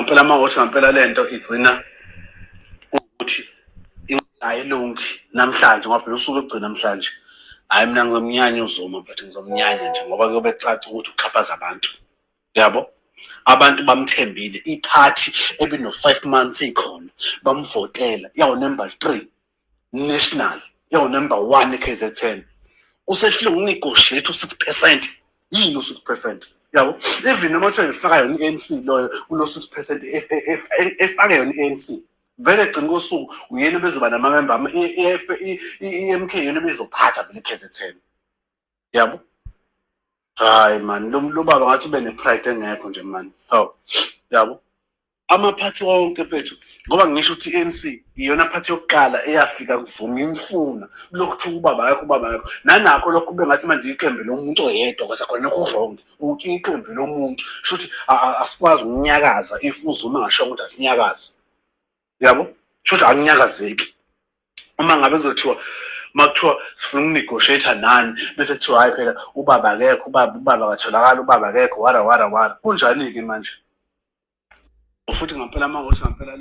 ngampela mawuthi ngampela lento igcina ukuthi ayilungi namhlanje ngoba phela usuke egcina namhlanje. Hayi mina ngizomnyanya uZuma mfethu, ngizomnyanya nje ngoba kuyobe caca ukuthi uxhaphaza abantu. Yabo? Abantu bamthembile, iphathi ebino 5 months ikhona, bamvotela, yawu number 3 national, yawu number 1 eKZN. Usehlule unegotiate u6%. Yini u6%? Yabo? Even noma kuthiwa ngifaka yona i-ANC loyo kulo 6% efaka yona i-ANC. Vele egcina kosuku uyena bezoba namamember i-EMK yona bezophatha vele iKZN. Yabo? Hayi man, lo baba ngathi ube ne-pride engekho nje man. Hawu. Yabo? Amaphathi wonke phethu ngoba ngisho ukuthi i-ANC iyona phathi yokuqala eyafika kuvuma imfuna lokuthiwa ubaba akekho nanakho lokho kube ngathi manje iqembu lomuntu oyedwa kwase khona kuronke ukuthi iqembu lomuntu shothi asikwazi ukunyakaza if uZuma ngasho ukuthi asinyakaze. Yabo? Shothi akunyakazeki. Uma ngabe kuzothiwa makuthiwa sifuna ukunegotiate nani bese kuthiwa hayi phela ubaba akekho, ubaba katholakala, ubaba akekho wara kunjani ke manje? Futhi ngampela mawuthi ngampela